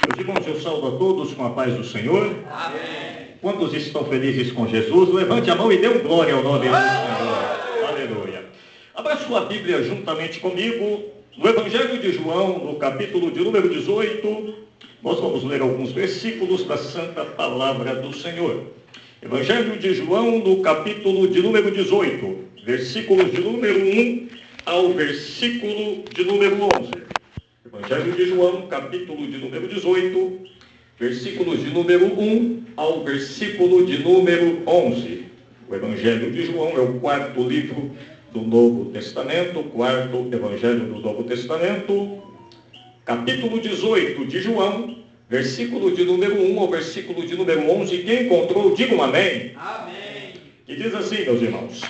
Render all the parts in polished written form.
Meus irmãos, eu saúdo a todos com a paz do Senhor. Amém. Quantos estão felizes com Jesus? Levante a mão e dê um glória ao nome do Senhor. Aleluia. Abra sua Bíblia juntamente comigo no Evangelho de João, no capítulo de número 18. Nós vamos ler alguns versículos da Santa Palavra do Senhor. Evangelho de João, no capítulo de número 18, versículos de número 1 ao versículo de número 11. Evangelho de João, capítulo de número 18, versículos de número 1 ao versículo de número 11. O Evangelho de João é o quarto livro do Novo Testamento, o quarto Evangelho do Novo Testamento, capítulo 18 de João, versículo de número 1 ao versículo de número 11. Quem encontrou, diga um amém. Amém. Que diz assim, meus irmãos: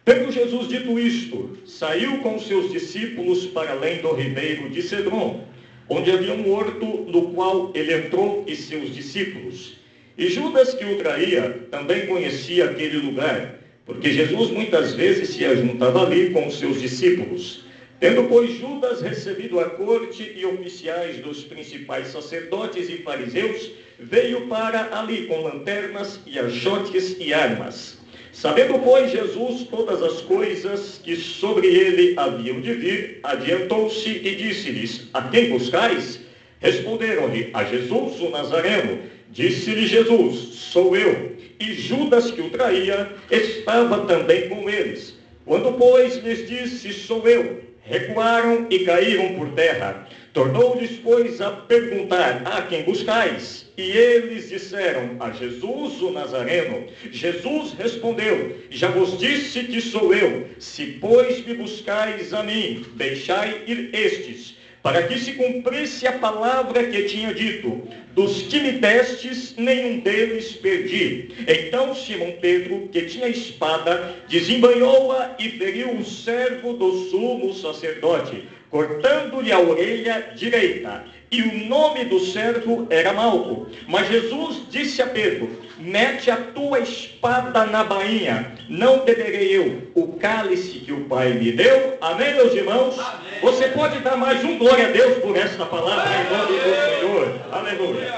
tendo Jesus dito isto, saiu com seus discípulos para além do ribeiro de Cedron, onde havia um horto, no qual ele entrou e seus discípulos. E Judas, que o traía, também conhecia aquele lugar, porque Jesus muitas vezes se ajuntava ali com os seus discípulos. Tendo, pois, Judas recebido a corte e oficiais dos principais sacerdotes e fariseus, veio para ali com lanternas e achotes e armas. Sabendo, pois, Jesus todas as coisas que sobre ele haviam de vir, adiantou-se e disse-lhes: a quem buscais? Responderam-lhe: a Jesus o Nazareno. Disse-lhe Jesus: sou eu. E Judas, que o traía, estava também com eles. Quando, pois, lhes disse: sou eu, recuaram e caíram por terra. Tornou-lhes, pois, a perguntar: a quem buscais? E eles disseram: a Jesus o Nazareno. Jesus respondeu: já vos disse que sou eu. Se, pois, me buscais a mim, deixai ir estes, para que se cumprisse a palavra que tinha dito: dos que me destes, nenhum deles perdi. Então Simão Pedro, que tinha espada, desembainhou-a e feriu o servo do sumo sacerdote, cortando-lhe a orelha direita. E o nome do servo era Malco. Mas Jesus disse a Pedro: mete a tua espada na bainha. Não beberei eu o cálice que o Pai me deu? Amém, meus irmãos? Amém. Você pode dar mais um glória a Deus por esta palavra em nome do Senhor. Aleluia.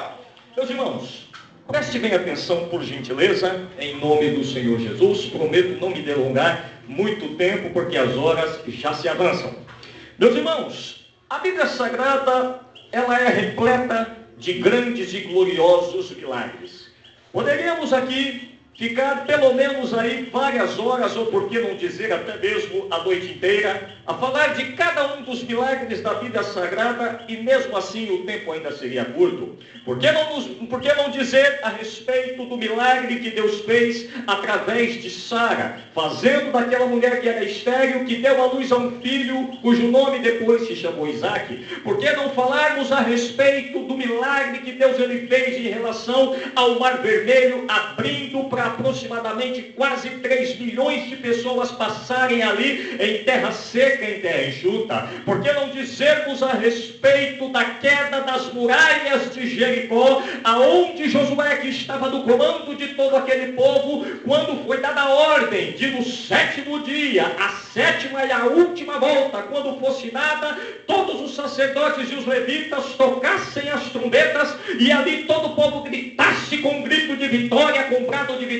Meus irmãos, preste bem atenção, por gentileza, em nome do Senhor Jesus. Prometo não me delongar muito tempo, porque as horas já se avançam. Meus irmãos, a Bíblia Sagrada, ela é repleta de grandes e gloriosos milagres. Poderíamos aqui ficar pelo menos aí várias horas, ou por que não dizer até mesmo a noite inteira, a falar de cada um dos milagres da Bíblia Sagrada, e mesmo assim o tempo ainda seria curto. Por que não dizer a respeito do milagre que Deus fez através de Sara, fazendo daquela mulher que era estéril, que deu à luz a um filho, cujo nome depois se chamou Isaac? Por que não falarmos a respeito do milagre que Deus ele fez em relação ao Mar Vermelho, abrindo para aproximadamente quase 3 milhões de pessoas passarem ali em terra seca, em terra enxuta? Por que não dizermos a respeito da queda das muralhas de Jericó, aonde Josué, que estava no comando de todo aquele povo, quando foi dada a ordem de no 7º dia, a 7ª e a última volta, quando fosse dada, todos os sacerdotes e os levitas tocassem as trombetas, e ali todo o povo gritasse com um grito de vitória, com um brado de vitória,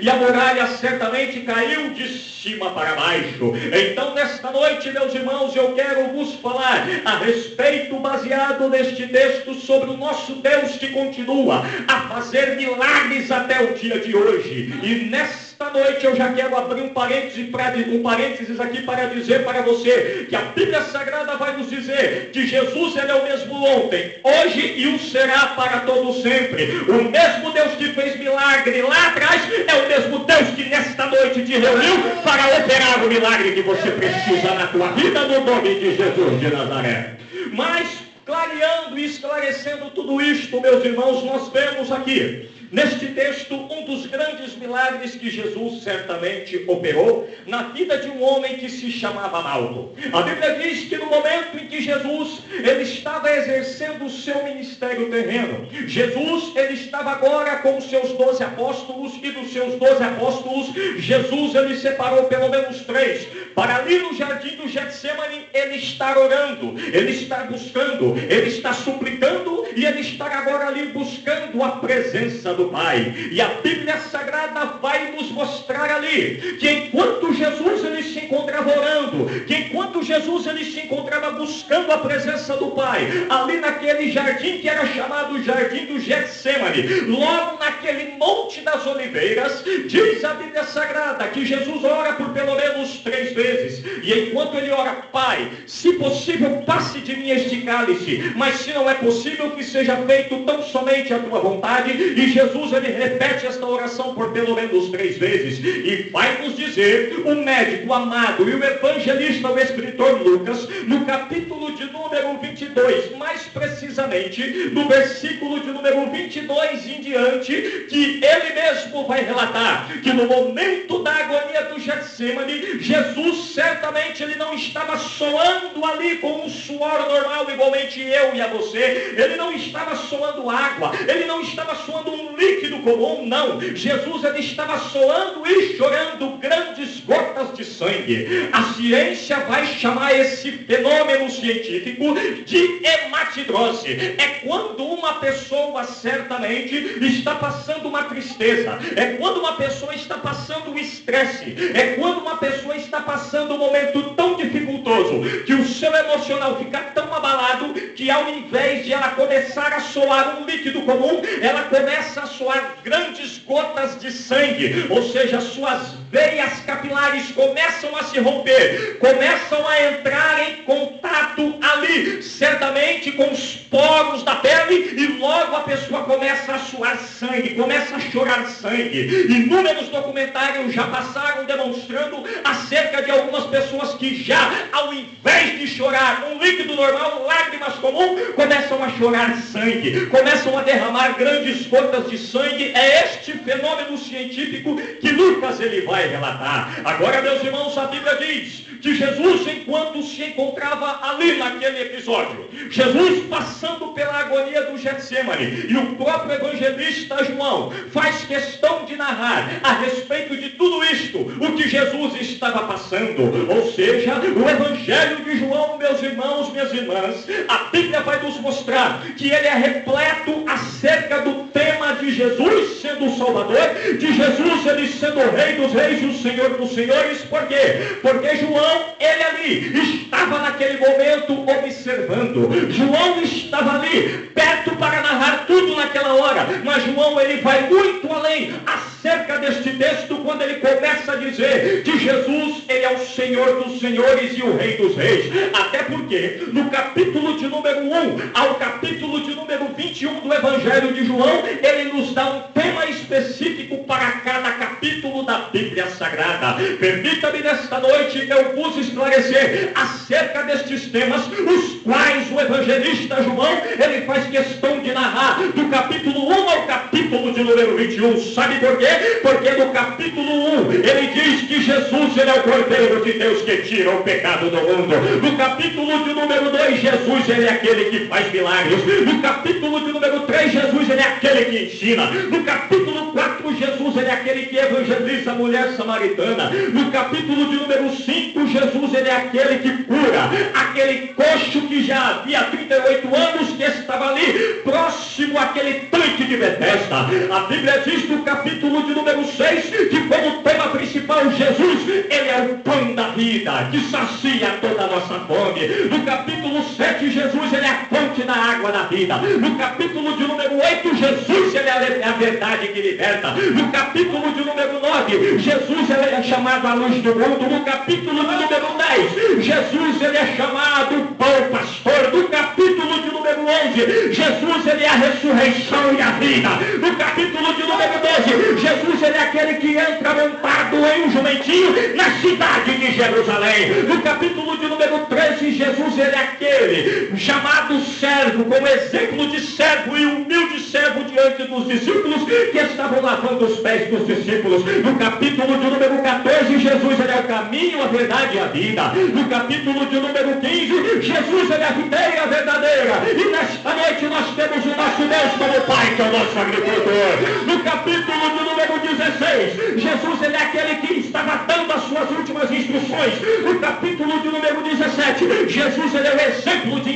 e a muralha certamente caiu de cima para baixo. Então, nesta noite, meus irmãos, eu quero vos falar a respeito, baseado neste texto, sobre o nosso Deus que continua a fazer milagres até o dia de hoje. E nesta noite eu já quero abrir um parênteses aqui para dizer para você que a Bíblia Sagrada vai nos dizer que Jesus ele é o mesmo ontem, hoje e o será para todo sempre. O mesmo Deus que fez milagre lá atrás é o mesmo Deus que nesta noite te reuniu para operar o milagre que você precisa na tua vida, no nome de Jesus de Nazaré. Mas clareando e esclarecendo tudo isto, meus irmãos, nós vemos aqui neste texto um dos grandes milagres que Jesus certamente operou na vida de um homem que se chamava Malco. A Bíblia diz que no momento em que Jesus ele estava exercendo o seu ministério terreno, Jesus ele estava agora com os seus 12 apóstolos, e dos seus 12 apóstolos, Jesus ele separou pelo menos 3, para ali no jardim do Getsemane ele estar orando, ele estar buscando, ele está suplicando, e ele está agora ali buscando a presença do Pai. E a Bíblia Sagrada vai nos mostrar ali que enquanto Jesus ele se encontrava orando, que enquanto Jesus ele se encontrava buscando a presença do Pai, ali naquele jardim que era chamado Jardim do Getsemane, logo naquele Monte das Oliveiras, diz a Bíblia Sagrada que Jesus ora por pelo menos 3 vezes, e enquanto ele ora: Pai, se possível passe de mim este cálice, mas se não é possível, que seja feito tão somente a tua vontade. E Jesus ele repete esta oração por pelo menos 3 vezes, e vai nos dizer o médico amado e o evangelista, o escritor Lucas, no capítulo de número 22, mais precisamente no versículo de número 22 em diante, que ele mesmo vai relatar que no momento da agonia do Getsemane, Jesus certamente ele não estava soando ali com um suor normal, igualmente eu e a você. Ele não estava soando água, ele não estava soando um líquido comum, não. Jesus ele estava soando e chorando grandes gotas de sangue. A ciência vai chamar esse fenômeno científico de hematidrose. É quando uma pessoa certamente está passando uma tristeza, é quando uma pessoa está passando um estresse, é quando uma pessoa está passando um momento tão dificultoso, que o seu emocional fica tão abalado, que ao invés de ela começar a soar um líquido comum, ela começa a soar grandes gotas de sangue, ou seja, suas veias capilares começam a se romper, começam a entrar em contato ali, certamente com os poros da pele, e logo a pessoa começa a suar sangue, começa a chorar sangue. Inúmeros documentários já passaram demonstrando acerca de algumas pessoas que já, ao invés de chorar um líquido normal, lágrimas comum, começam a chorar sangue, começam a derramar grandes gotas de sangue. É este fenômeno científico que Lucas ele vai relatar. Agora, meus irmãos, a Bíblia diz que Jesus, enquanto se encontrava ali naquele episódio, Jesus passando pela agonia do Getsemane, e o próprio evangelista João faz questão de narrar a respeito de tudo isto, o que Jesus estava passando. Ou seja, o evangelho de João, meus irmãos, minhas irmãs, a Bíblia vai nos mostrar que ele é repleto acerca do tema de Jesus sendo o Salvador, de Jesus ele sendo o Rei dos Reis e o Senhor dos Senhores. Por quê? Porque João, ele ali estava naquele momento observando. João estava ali perto para narrar tudo naquela hora, mas João ele vai muito além acerca deste texto, quando ele começa a dizer que Jesus ele é o Senhor dos Senhores e o Rei dos Reis. Até porque no capítulo de número 1 ao capítulo de número 21 do Evangelho de João, ele nos dá um tema específico para cada capítulo da Bíblia Sagrada. Permita-me nesta noite eu vos esclarecer acerca destes temas, os quais o evangelista João ele faz questão de narrar do capítulo 1 ao capítulo de número 21. Sabe por quê? Porque no capítulo 1 ele diz que Jesus ele é o Cordeiro de Deus que tira o pecado do mundo. No capítulo de número 2, Jesus ele é aquele que faz milagres. No capítulo de número 3, Jesus ele é aquele que ensina. No capítulo 4, Jesus ele é aquele que evangeliza a mulher samaritana. No capítulo de número 5, Jesus ele é aquele que cura aquele coxo que já havia 38 anos, que estava ali próximo àquele tanque de Betesda. A Bíblia diz no capítulo de número 6 que como tema principal, Jesus ele é o pão da vida, que sacia toda a nossa fome. No capítulo 7, Jesus ele é a fonte da água da vida. No capítulo de número 8, Jesus ele é a verdade que liberta. No capítulo de número 9, Jesus ele é chamado a luz do mundo. No capítulo de número 10, Jesus ele é chamado o bom pastor. No capítulo de número 11, Jesus ele é a ressurreição e a vida. No capítulo de número 12, Jesus, ele é aquele que entra montado em um jumentinho na cidade de Jerusalém. No capítulo de número 13, Jesus, ele é aquele chamado servo, como exemplo de servo e humilde servo diante dos discípulos que estavam lavando os pés dos discípulos. No capítulo de número 14, Jesus, ele é o caminho, a verdade e a vida. No capítulo de número 15, Jesus, ele é a videira verdadeira. E nesta noite nós temos o nosso Deus como Pai, que é o nosso agricultor. No capítulo de número 16, Jesus, ele é aquele que estava dando as suas últimas instruções. No capítulo de número 17, Jesus, ele é o exemplo de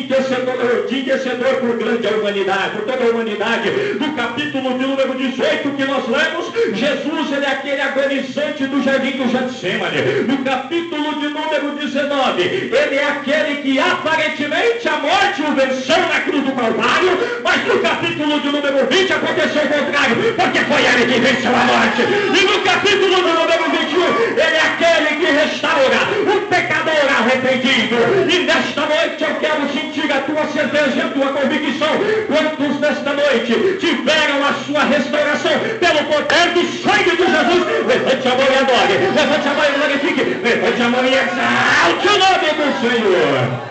intercedor por grande humanidade, por toda a humanidade. No capítulo de número 18 que nós lemos, Jesus, ele é aquele agonizante do jardim do Getsemane. No capítulo de número 19, ele é aquele que aparentemente a morte o venceu na cruz do Calvário, mas no capítulo de número 20 aconteceu o contrário, porque foi ele que venceu a morte. E no capítulo de número 21, ele é aquele que restaura o pecador arrependido. E nesta noite eu quero sentir a tua certeza e a tua convicção. Quantos nesta noite tiveram a sua restauração pelo poder do sangue de Jesus? Levante a mão e adore, levante a mão e glorifique, levante a mão e exalte o nome do Senhor.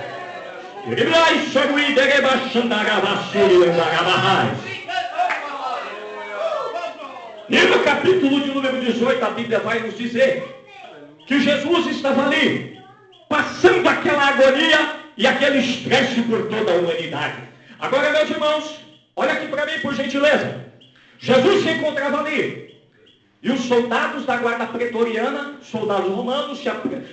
E no capítulo de número 18, a Bíblia vai nos dizer que Jesus estava ali, passando aquela agonia e aquele estresse por toda a humanidade. Agora, meus irmãos, olha aqui para mim, por gentileza. Jesus se encontrava ali, e os soldados da guarda pretoriana, soldados romanos,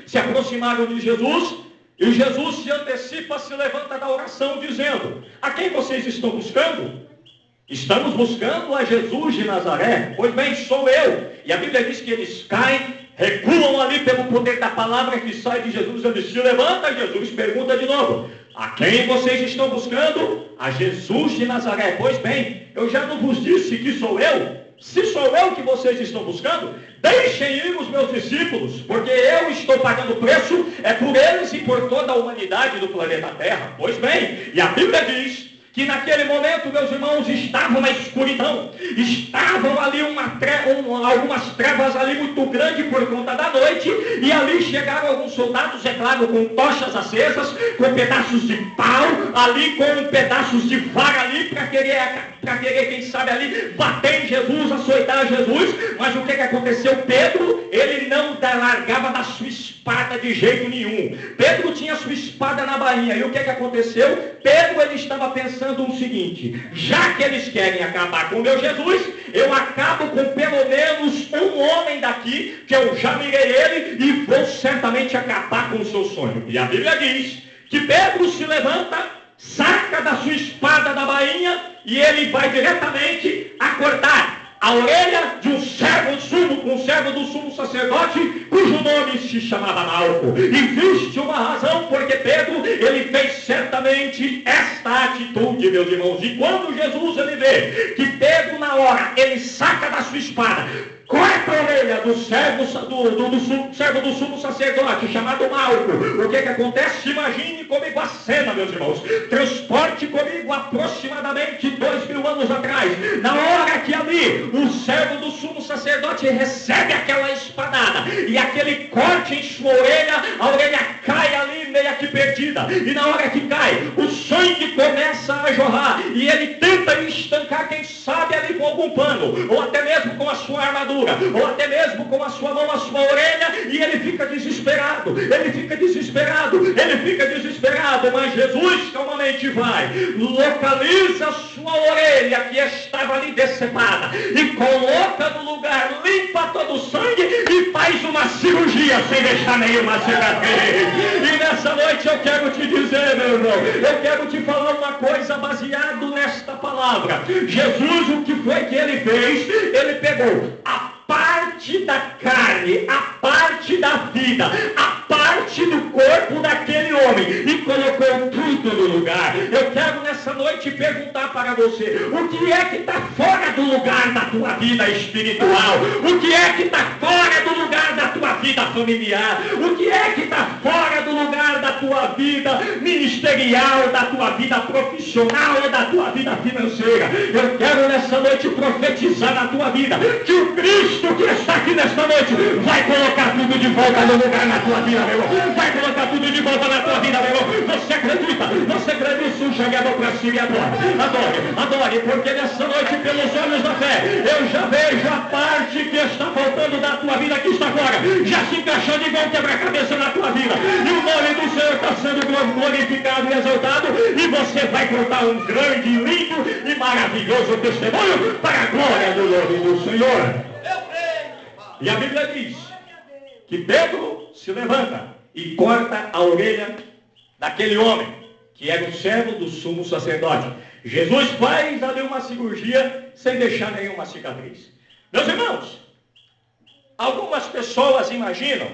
se aproximaram de Jesus, e Jesus se antecipa, se levanta da oração, dizendo: a quem vocês estão buscando? Estamos buscando a Jesus de Nazaré. Pois bem, sou eu. E a Bíblia diz que eles caem, recuam ali pelo poder da palavra que sai de Jesus. Ele se levanta, Jesus pergunta de novo: a quem vocês estão buscando? A Jesus de Nazaré. Pois bem, eu já não vos disse que sou eu? Se sou eu que vocês estão buscando, deixem ir os meus discípulos, porque eu estou pagando preço, é por eles e por toda a humanidade do planeta Terra. Pois bem, e a Bíblia diz que naquele momento, meus irmãos, estava uma escuridão, estavam ali algumas trevas ali muito grandes por conta da noite, e ali chegaram alguns soldados, é claro, com tochas acesas, com pedaços de pau, ali com pedaços de vara ali, para querer, quem sabe ali, bater em Jesus, açoitar Jesus. Mas o que aconteceu? Pedro, ele não largava da sua espada de jeito nenhum. Pedro tinha sua espada na bainha, e o que aconteceu? Pedro, ele estava pensando o seguinte: já que eles querem acabar com o meu Jesus, eu acabo com pelo menos um homem daqui, que eu já mirei ele, e vou certamente acabar com o seu sonho. E a Bíblia diz que Pedro se levanta, saca da sua espada da bainha, e ele vai diretamente acordar a orelha de um servo do sumo sacerdote, cujo nome se chamava Malco. E existe uma razão, porque Pedro, ele fez certamente esta atitude, meus irmãos. E quando Jesus, ele vê que Pedro, na hora, ele saca da sua espada, corta a orelha do servo do sumo sacerdote, chamado Malco, o que acontece? Imagine comigo a cena, meus irmãos. Transporte comigo aproximadamente 2000 anos atrás, na hora que ali o servo do sumo sacerdote recebe aquela espadada, e aquele corte em sua orelha, a orelha cai ali meio que perdida, e na hora que cai, o sangue começa a jorrar, e ele tenta estancar, quem sabe ali com algum pano, ou até mesmo com a sua armadura, ou até mesmo com a sua mão, a sua orelha, e ele fica desesperado, mas Jesus calmamente vai, localiza a sua orelha que estava ali decepada, e coloca no lugar, limpa todo o sangue, e faz uma cirurgia sem deixar nenhuma cicatriz. E nessa noite eu quero te dizer, meu irmão, eu quero te falar uma coisa baseado nesta palavra. Jesus, o que foi que ele fez? Ele pegou a parte da carne, a parte da vida, a parte do corpo daquele homem e colocou tudo no lugar. Eu quero nessa noite perguntar para você, o que é que está fora do lugar da tua vida espiritual? O que é que está fora do lugar da tua vida familiar? O que é que está fora do lugar da tua vida ministerial, da tua vida profissional ou da tua vida financeira? Eu quero nessa noite profetizar na tua vida que o Cristo que está aqui nesta noite vai colocar tudo de volta no lugar na tua vida, meu irmão. Vai colocar tudo de volta na tua vida, meu irmão. Você acredita? Você acredita? Jogue a mão para cima e adore, porque nessa noite, pelos olhos da fé, eu já vejo a parte que está faltando da tua vida que está fora, já se encaixando igual quebra-cabeça na tua vida, e o nome do Senhor está sendo glorificado e exaltado, e você vai contar um grande, lindo e maravilhoso testemunho para a glória do nome do Senhor. E a Bíblia diz que Pedro se levanta e corta a orelha daquele homem, que era o servo do sumo sacerdote. Jesus faz ali uma cirurgia sem deixar nenhuma cicatriz. Meus irmãos, algumas pessoas imaginam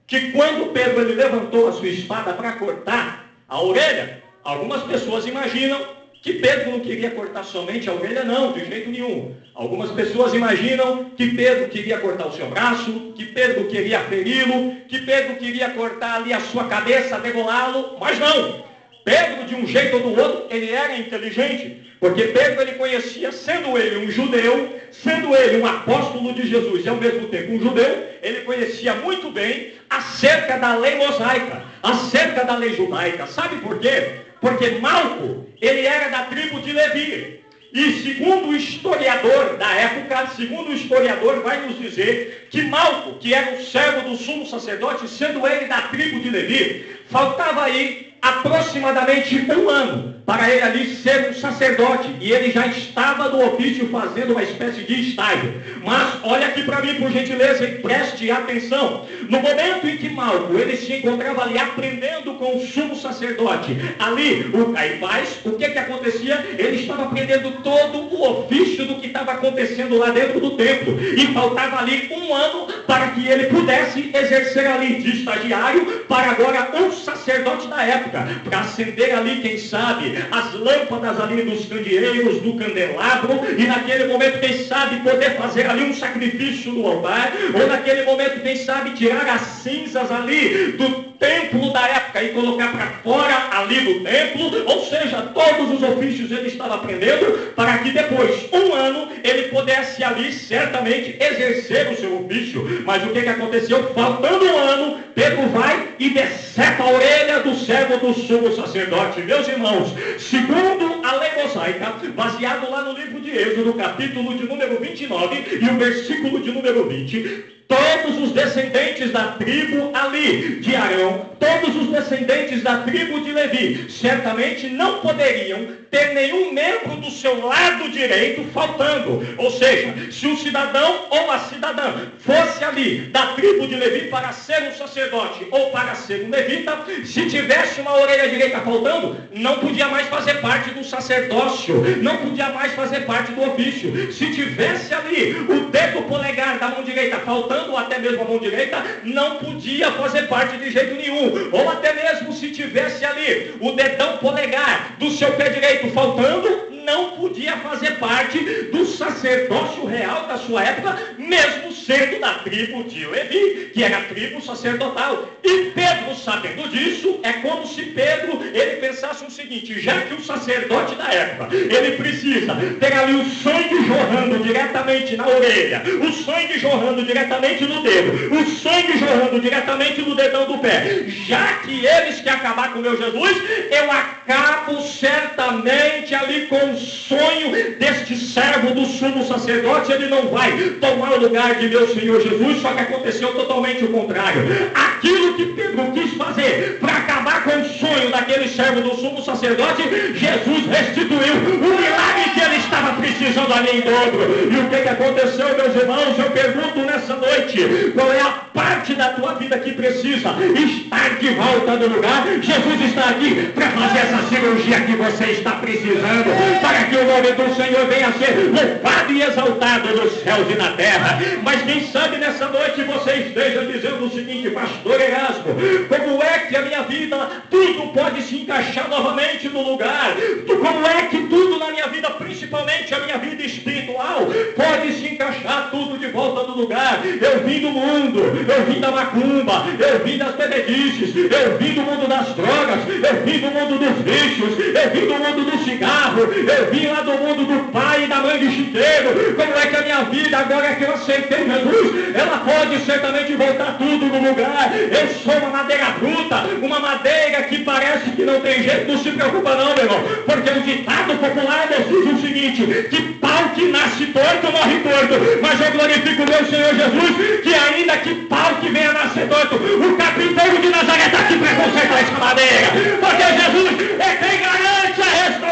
que quando Pedro ele levantou a sua espada para cortar a orelha, algumas pessoas imaginam que Pedro não queria cortar somente a orelha, não, de jeito nenhum. Algumas pessoas imaginam que Pedro queria cortar o seu braço, que Pedro queria feri-lo, que Pedro queria cortar ali a sua cabeça, degolá-lo, mas não. Pedro, de um jeito ou do outro, ele era inteligente, porque Pedro ele conhecia, sendo ele um judeu, sendo ele um apóstolo de Jesus e ao mesmo tempo um judeu, ele conhecia muito bem acerca da lei mosaica, acerca da lei judaica. Sabe por quê? Porque Malco, ele era da tribo de Levi. E segundo o historiador da época, segundo o historiador vai nos dizer que Malco, que era o servo do sumo sacerdote, sendo ele da tribo de Levi, faltava aí aproximadamente um ano para ele ali ser um sacerdote, e ele já estava no ofício fazendo uma espécie de estágio. Mas olha aqui para mim, por gentileza, e preste atenção. No momento em que Malco ele se encontrava ali aprendendo com o sumo sacerdote, ali o Caifás, o que acontecia? Ele estava aprendendo todo o ofício do que estava acontecendo lá dentro do templo, e faltava ali um ano para que ele pudesse exercer ali de estagiário para agora um sacerdote da época, para acender ali, quem sabe, as lâmpadas ali dos candeeiros, do candelabro, e naquele momento, quem sabe, poder fazer ali um sacrifício no altar, ou naquele momento, quem sabe, tirar as cinzas ali do templo da época e colocar para fora ali do templo. Ou seja, todos os ofícios ele estava aprendendo para que depois, um ano, ele pudesse ali certamente exercer o seu ofício. Mas o que aconteceu? Faltando um ano, Pedro vai e decepa a orelha do servo do sumo sacerdote. Meus irmãos, segundo a lei mosaica, baseado lá no livro de Êxodo, capítulo de número 29 e o versículo de número 20, todos os descendentes da tribo ali de Arão, todos os descendentes da tribo de Levi, certamente não poderiam ter nenhum membro do seu lado direito faltando. Ou seja, se um cidadão ou a cidadã fosse ali da tribo de Levi para ser um sacerdote ou para ser um levita, se tivesse uma orelha direita faltando, não podia mais fazer parte do sacerdócio, não podia mais fazer parte do ofício. Se tivesse ali o dedo polegar da mão direita faltando, ou até mesmo a mão direita, não podia fazer parte de jeito nenhum. Ou até mesmo se tivesse ali o dedão polegar do seu pé direito faltando, não podia fazer parte do sacerdócio real da sua época, mesmo sendo da tribo de Levi, que era a tribo sacerdotal. E Pedro, sabendo disso, é como se Pedro, ele pensasse o seguinte: já que o sacerdote da época, ele precisa ter ali o sangue jorrando diretamente na orelha, o sangue jorrando diretamente no dedo, o sangue jorrando diretamente no dedão do pé, já que eles querem acabar com o meu Jesus, eu acabo certamente ali com o sonho deste servo do sumo sacerdote. Ele não vai tomar o lugar de meu Senhor Jesus. Só que aconteceu totalmente o contrário. Aquilo que Pedro quis fazer para acabar com o sonho daquele servo do sumo sacerdote, Jesus restituiu o milagre que ele estava precisando ali em dobro. E o que aconteceu, meus irmãos? Eu pergunto nessa noite, qual é a parte da tua vida que precisa estar de volta no lugar? Jesus está aqui para fazer essa cirurgia que você está precisando, para que o nome do Senhor venha a ser louvado e exaltado nos céus e na terra. Mas quem sabe nessa noite você esteja dizendo o seguinte: pastor Erasmo, como é que a minha vida, tudo pode se encaixar novamente no lugar? Como é que tudo na minha vida, principalmente a minha vida espiritual, pode se encaixar tudo de volta no lugar? Eu vim do mundo, eu vim da macumba, eu vim das bebedices, eu vim do mundo das drogas, eu vim do mundo dos vícios, eu vim do mundo do cigarro, eu vim lá do mundo do pai e da mãe de chiqueiro. Como é que a minha vida, agora que eu aceitei Jesus, ela pode certamente voltar tudo no lugar? Eu sou uma madeira bruta, uma madeira que parece que não tem jeito. Não se preocupa não, meu irmão, porque o ditado popular nos diz o seguinte: que pau que nasce torto morre torto. Mas eu glorifico o meu Senhor Jesus, que ainda que pau que venha nascer torto, o carpinteiro de Nazaré está aqui para consertar essa madeira, porque Jesus é quem garante a restauração.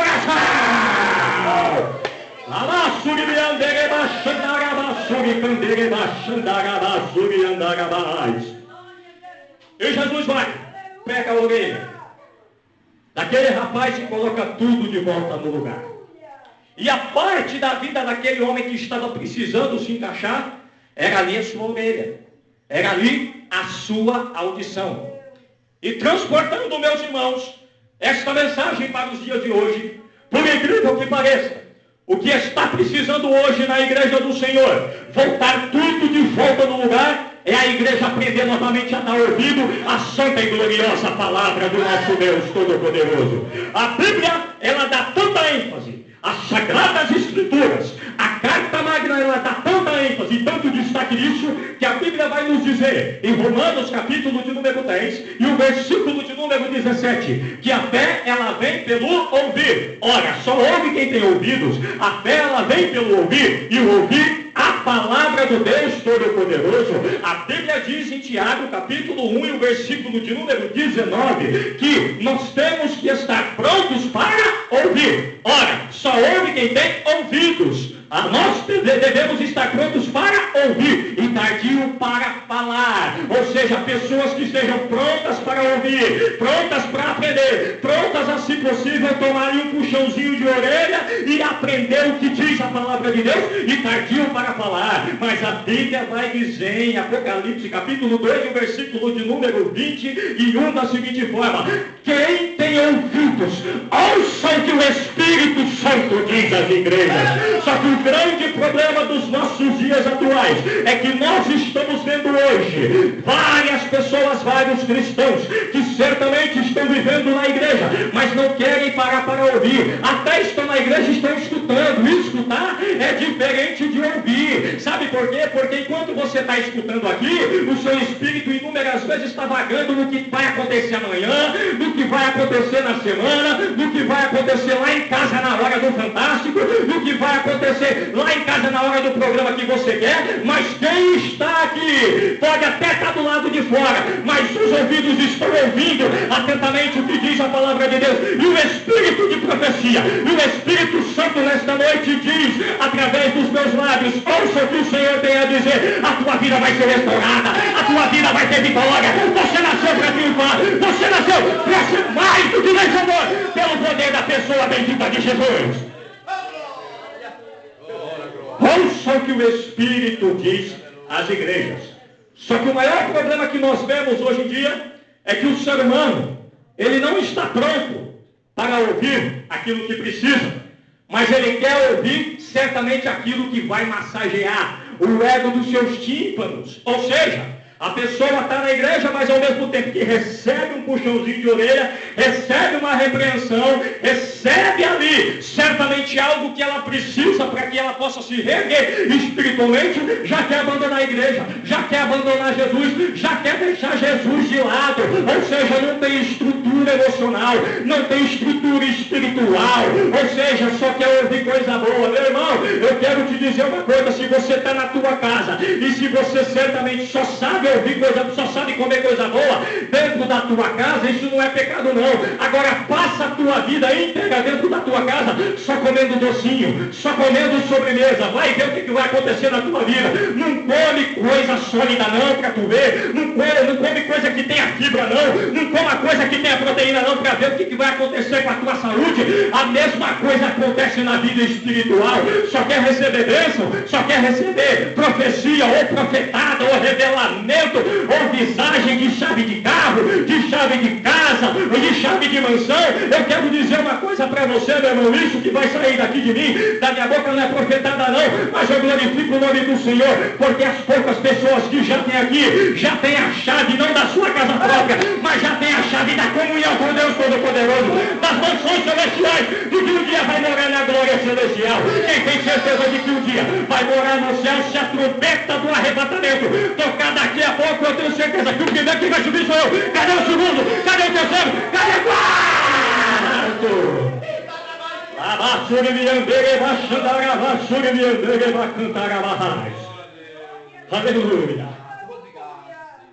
E Jesus vai, pega a orelha daquele rapaz e coloca tudo de volta no lugar. E a parte da vida daquele homem que estava precisando se encaixar era ali a sua orelha, era ali a sua audição. E transportando, meus irmãos, esta mensagem para os dias de hoje, por incrível que pareça, o que está precisando hoje na igreja do Senhor, voltar tudo de volta no lugar, é a igreja aprender novamente a dar ouvido à santa e gloriosa palavra do nosso Deus Todo-Poderoso. A Bíblia, ela dá tanta ênfase às Sagradas Escrituras, a Carta Magna, ela dá tanta ênfase e tanto destaque nisso, que a Bíblia vai nos dizer, em Romanos capítulo de número 10, e o versículo de número 17, que a fé, ela vem pelo ouvir. Ora, só ouve quem tem ouvidos. A fé, ela vem pelo ouvir, e o ouvir a palavra do Deus Todo-Poderoso. A Bíblia diz em Tiago, capítulo 1, e o versículo de número 19, que nós temos que estar prontos para ouvir. Ora, só ouve quem tem ouvidos. Nós devemos estar prontos para ouvir e tardio para falar. Ou seja, pessoas que estejam prontas para ouvir, prontas para aprender, prontas a, se possível, tomarem um puxãozinho de orelha e aprender o que diz a palavra de Deus, e tardio para falar. Mas a Bíblia vai dizer em Apocalipse capítulo 2, o versículo de número 21, da seguinte forma: quem tem ouvidos, ouça o que o Espírito Santo diz às igrejas. Só que o grande problema dos nossos dias atuais é que nós estamos vendo hoje várias pessoas, vários cristãos, que certamente estão vivendo na igreja, mas não querem parar para ouvir. Até estão na igreja e estão escutando. E escutar é diferente de ouvir. Sabe por quê? Porque enquanto você está escutando aqui, o seu espírito inúmeras vezes está vagando no que vai acontecer amanhã, no que vai acontecer na semana, no que vai acontecer lá em casa na hora do Fantástico, no que vai acontecer lá em casa na hora do programa que você quer. Mas quem está aqui pode até estar do lado de fora, mas os ouvidos estão ouvindo atentamente o que diz a palavra de Deus. E o Espírito de profecia, e o Espírito Santo nesta noite diz, através dos meus lábios: ouça o que o Senhor tem a dizer. A tua vida vai ser restaurada, a tua vida vai ter vitória. Você nasceu para triunfar, você nasceu para ser mais do que vencedor, pelo poder da pessoa bendita de Jesus. Ouça o que o Espírito diz às igrejas. Só que o maior problema que nós vemos hoje em dia é que o ser humano, ele não está pronto para ouvir aquilo que precisa, mas ele quer ouvir certamente aquilo que vai massagear o ego dos seus tímpanos. Ou seja, a pessoa está na igreja, mas ao mesmo tempo que recebe um puxãozinho de orelha, recebe uma repreensão, recebe ali certamente algo que ela precisa para que ela possa se reerguer espiritualmente, já quer abandonar a igreja, já quer abandonar Jesus, já quer deixar Jesus de lado. Ou seja, não tem estrutura emocional, não tem estrutura espiritual, ou seja, só quer ouvir coisa boa. Meu irmão, eu quero te dizer uma coisa: se você está na tua casa e se você certamente só sabe ouvir coisa, só sabe comer coisa boa, dentro da tua casa, isso não é pecado não. Agora passa a tua vida inteira dentro da tua casa, só comendo docinho, só comendo sobremesa. Vai ver o que vai acontecer na tua vida. Não come coisa sólida não, para tu ver. Não come coisa que tenha fibra não. Não coma coisa que tenha proteína não, para ver o que vai acontecer com a tua saúde. A mesma coisa acontece na vida espiritual. Só quer receber bênção, só quer receber profecia, ou profetada, ou revelamento, ou visagem de chave de carro, de chave de casa, de chave de mansão. Eu quero dizer uma coisa para você, meu irmão, isso que vai sair daqui de mim, da minha boca não é profetada não, mas eu glorifico o nome do Senhor, porque as poucas pessoas que já tem aqui, já tem a chave, não da sua casa própria, mas já tem a chave da comunhão com Deus Todo-Poderoso, das mansões celestiais, de que um dia vai morar na glória celestial. Quem tem certeza de que um dia vai morar no céu, se a trombeta do arrebatamento tocar daqui a pouco, eu tenho certeza que o primeiro que vai subir sou eu. Cadê o segundo? Cadê o terceiro? Cadê o quarto? Aleluia.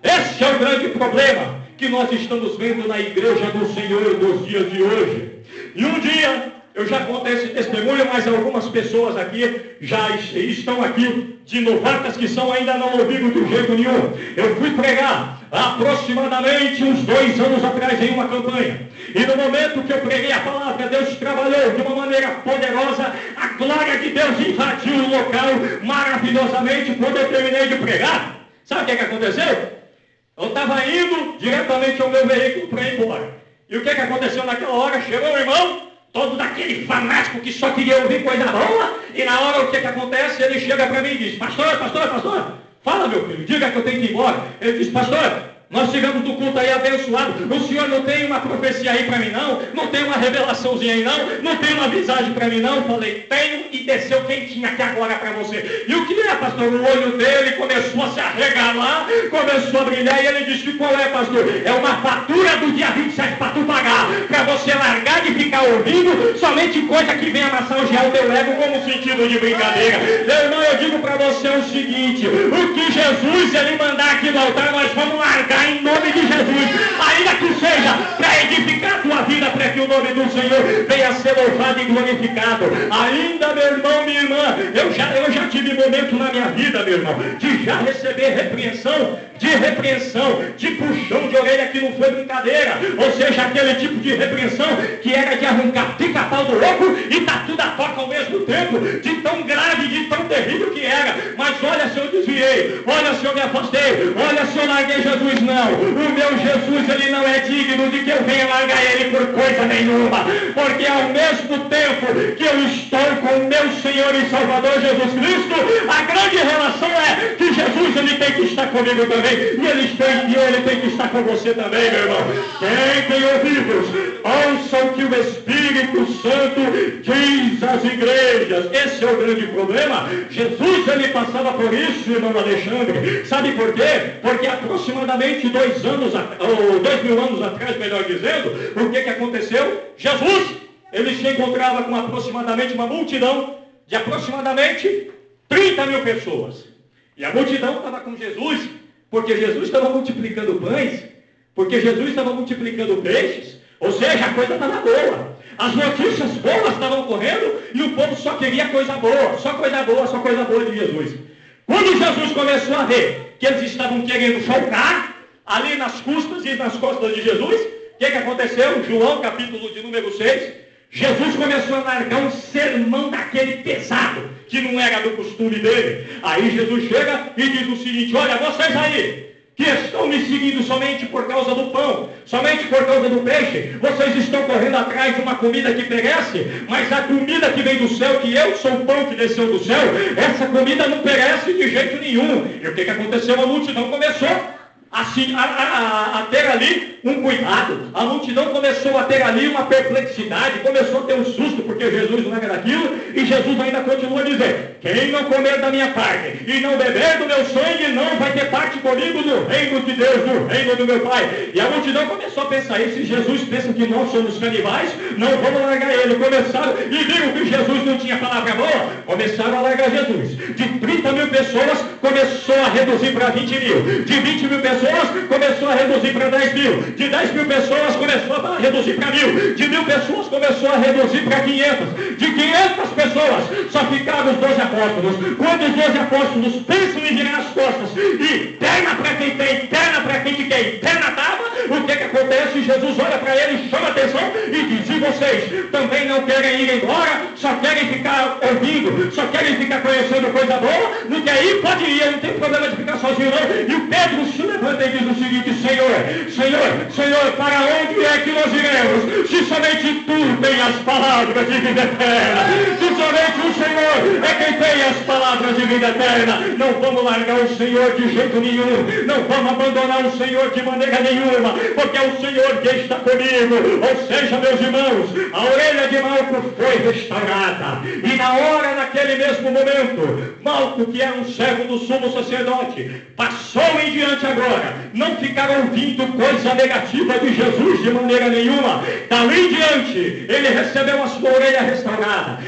Esse é o grande problema que nós estamos vendo na igreja do Senhor nos dias de hoje. E um dia, eu já contei esse testemunho, mas algumas pessoas aqui já estão aqui de novatas que são ainda não ouviram de jeito nenhum. Eu fui pregar aproximadamente uns 2 anos atrás em uma campanha. E no momento que eu preguei a palavra, Deus trabalhou de uma maneira poderosa. A glória de Deus invadiu o local maravilhosamente. Quando eu terminei de pregar, sabe o que aconteceu? Eu estava indo diretamente ao meu veículo para ir embora. E o que aconteceu naquela hora? Chegou o irmão, todo daquele fanático que só queria ouvir coisa boa. E na hora o que acontece? Ele chega para mim e diz: pastor, fala meu filho, diga que eu tenho que ir embora. Ele diz: pastor, nós chegamos do culto aí abençoado. O senhor não tem uma profecia aí para mim não? Não tem uma revelaçãozinha aí não? Não tem uma visagem para mim não? Falei: tenho, e desceu quentinha aqui agora para você. E o que é, pastor? O olho dele começou a se arregalar, começou a brilhar, e ele disse: qual é, pastor? É uma fatura do dia 27 para tu pagar, para você largar de ficar ouvindo somente coisa que vem massagear o teu ego como sentido de brincadeira. Meu irmão, eu digo para você o seguinte: o que Jesus ele mandar aqui no altar, nós vamos largar em nome de Jesus, ainda que seja para edificar a tua vida, para que o nome do Senhor venha a ser louvado e glorificado. Ainda, meu irmão, minha irmã, eu já tive momento na minha vida, meu irmão, de já receber repreensão, de puxão de orelha que não foi brincadeira, ou seja, aquele tipo de repreensão que era de arrancar pica-pau do louco e tá tudo a toca ao mesmo tempo, de tão grave, de tão terrível que era. Mas olha se eu desviei, olha se eu me afastei, olha se eu larguei Jesus. Não, o meu Jesus ele não é digno de que eu venha largar ele por coisa nenhuma, porque ao mesmo tempo que eu estou com o meu Senhor e Salvador Jesus Cristo, a grande relação é que Jesus ele tem que estar comigo também, e ele tem que estar com você também, meu irmão. Quem tem ouvidos, ouça o que o Espírito Santo diz às igrejas. Esse é o grande problema. Jesus ele passava por isso, irmão Alexandre. Sabe por quê? Porque aproximadamente 2 anos, ou 2000 anos atrás, melhor dizendo, o que aconteceu? Jesus, ele se encontrava com aproximadamente uma multidão de aproximadamente 30 mil pessoas. E a multidão estava com Jesus, porque Jesus estava multiplicando pães, porque Jesus estava multiplicando peixes, ou seja, a coisa estava boa. As notícias boas estavam correndo e o povo só queria coisa boa, só coisa boa de Jesus. Quando Jesus começou a ver que eles estavam querendo chocar ali nas custas e nas costas de Jesus, o que aconteceu? João, capítulo de número 6, Jesus começou a largar um sermão daquele pesado, que não era do costume dele. Aí Jesus chega e diz o seguinte: olha, vocês aí, que estão me seguindo somente por causa do pão, somente por causa do peixe, vocês estão correndo atrás de uma comida que perece, mas a comida que vem do céu, que eu sou o pão que desceu do céu, essa comida não perece de jeito nenhum. E o que aconteceu? A multidão começou a ter ali um cuidado, a multidão começou a ter ali uma perplexidade, começou a ter um susto, porque Jesus não era daquilo, e Jesus ainda continua a dizer: quem não comer da minha carne e não beber do meu sangue, não vai ter parte comigo no reino de Deus, no reino do meu Pai. E a multidão começou a pensar: e se Jesus pensa que nós somos canibais, não vamos largar ele. Começaram e viram que Jesus não tinha tinha palavra boa, começaram a largar Jesus. De 30 mil pessoas, começou a reduzir para 20 mil. De 20 mil pessoas, começou a reduzir para 10 mil. De 10 mil pessoas, começou a reduzir para 1000. De 1000 pessoas, começou a reduzir para 500. De 500 pessoas, só ficaram os 12 apóstolos. Quando os 12 apóstolos pensam em virar as costas e perna para quem tem, perna para quem de quem, perna estava, o que acontece? Jesus olha para ele, chama a atenção e diz: e vocês também não querem ir embora, só querem ficar ouvindo, só querem ficar conhecendo coisa boa? Não quer ir? Pode ir, eu não tenho problema de ficar sozinho não. E o Pedro se levanta e diz o seguinte: Senhor, para onde é que nós iremos? Se somente tu tens as palavras de vida eterna, se somente o Senhor é quem tem as palavras de vida eterna, não vamos largar o Senhor de jeito nenhum, não vamos abandonar o Senhor de maneira nenhuma, porque é o Senhor que está comigo. Ou seja, meus irmãos, a orelha de Malco foi restaurada, e na hora, naquele mesmo momento, Malco, que era um servo do sumo sacerdote, passou em diante agora, não ficar ouvindo coisa negativa de Jesus de maneira nenhuma. Dali em diante, ele recebeu a sua orelha restaurada,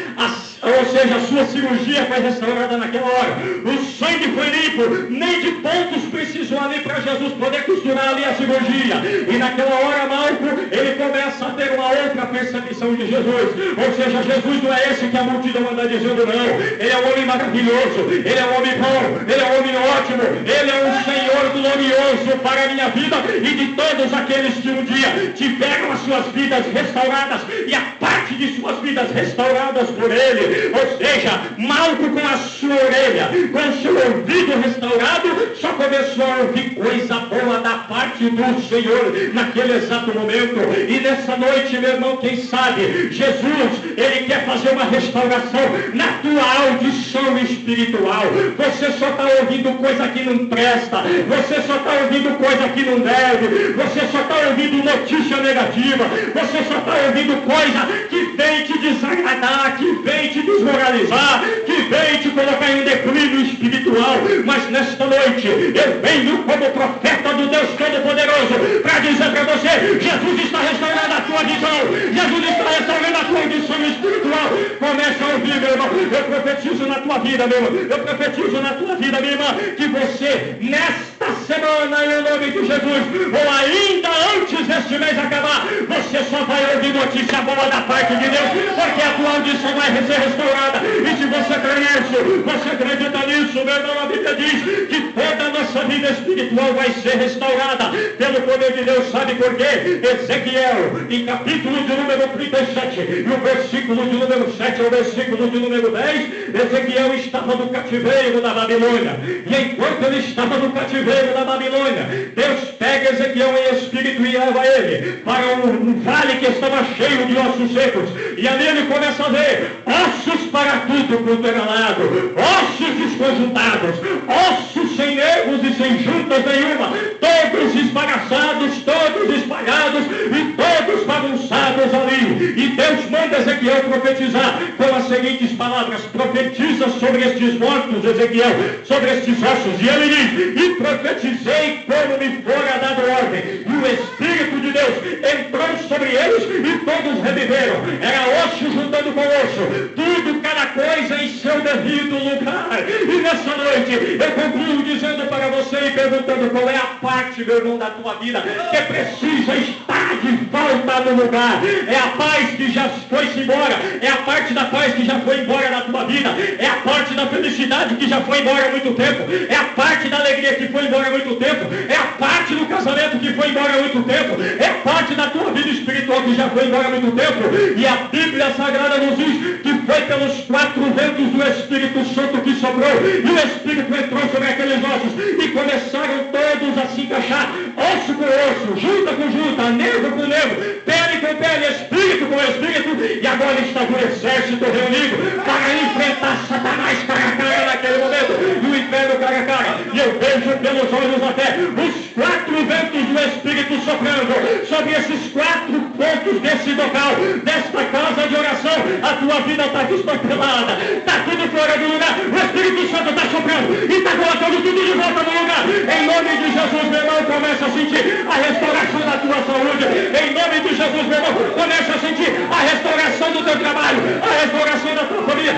ou seja, a sua cirurgia foi restaurada naquela hora, o sangue foi limpo, nem de pontos precisou ali para Jesus poder costurar ali a cirurgia. E naquela hora, Malco, ele começa a ter uma outra percepção de Jesus. Ou seja, Jesus não é esse que a multidão anda dizendo, não. Ele é um homem maravilhoso, ele é um homem bom, ele é um homem ótimo, ele é um Senhor glorioso para a minha vida e de todos aqueles que um dia tiveram as suas vidas restauradas e a parte de suas vidas restauradas por ele. Ou seja, Malco, com a sua orelha, com o seu ouvido restaurado, só começou a ouvir coisa boa da parte do Senhor naquele exato momento. E nessa noite, meu irmão, quem sabe, Jesus, ele quer fazer uma restauração na tua audição espiritual. Você só está ouvindo coisa que não presta, você só está ouvindo coisa que não deve, você só está ouvindo notícia negativa, você só está ouvindo coisa que vem te desagradar, que vem te desmoralizar, que vem te colocar em declínio espiritual. Mas nesta noite, eu venho como profeta do Deus Todo-Poderoso para dizer para você: Jesus está restaurando a tua visão, Jesus está restaurando a tua audição espiritual. Começa a ouvir, meu irmão. Eu profetizo na tua vida, meu irmão. Eu profetizo na tua vida, minha irmã, que você, nesta semana, em nome de Jesus, ou ainda antes deste mês acabar, você só vai ouvir notícia boa da parte de Deus, porque a tua audição vai ser restaurada. E se você crê nisso, você acredita nisso, meu irmão, a Bíblia diz que toda a nossa vida espiritual vai ser restaurada pelo poder de Deus. Sabe por quê? Ezequiel, em capítulo de número 37, e o versículo de número 7 ao versículo de número 10, Ezequiel estava no cativeiro da Babilônia. E enquanto ele estava no cativeiro da Babilônia, Deus pega Ezequiel em espírito e leva ele para um vale que estava cheio de ossos secos. E ali ele começa a ver ossos para tudo quanto era lado, ossos desconjuntados, ossos sem nervos e sem juntas nenhuma, todos esbagaçados, todos espalhados e todos bagunçados ali. E Deus manda Ezequiel profetizar com as seguintes palavras: profetiza sobre estes mortos, Ezequiel, sobre estes ossos. E ele diz: e profetizei como me fora dado ordem. E o Espírito de Deus entrou sobre eles e todos reviveram. Era osso juntando com osso, tudo, cada coisa em seu devido lugar. E nessa noite eu concluo dizendo para você e perguntando: qual é a parte, meu irmão, da tua vida que precisa estar de volta no lugar? É a paz que já foi-se embora, é a parte da paz que já foi embora da tua vida, é a parte da felicidade que já foi embora há muito tempo, é a parte da alegria que foi embora há muito tempo, é a parte do casamento que foi embora há muito tempo, é a parte da tua vida espiritual que já foi embora há muito tempo. E a Bíblia Sagrada nos diz que foi pelos 4 ventos do Espírito Santo que soprou, e o Espírito entrou sobre aqueles ossos e começaram todos a se encaixar, osso com osso, junta com junta, nervo com nervo, pele com pele, espírito com espírito. E agora está o exército reunido para enfrentar Satanás cara a cara naquele momento, e o inferno cara a cara. E eu vejo pelos olhos da fé os 4 ventos do Espírito soprando sobre esses 4 pontos desse local, desta casa de oração. A tua vida está desmantelada, está tudo fora do lugar, o Espírito Santo está soprando e está colocando tudo de volta no lugar. Em nome de Jesus, meu irmão, começa a sentir a restauração da tua saúde. Em nome de Jesus, meu irmão, começa a sentir a restauração do teu trabalho, a restauração da tua família,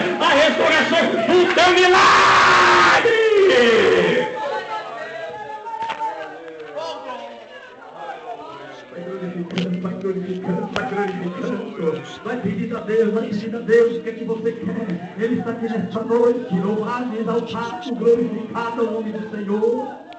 milagre! Vai glorificando. Vai pedir a Deus o que é que você quer. Ele está aqui nesta noite, louvado, exaltado, glorificado o nome do Senhor.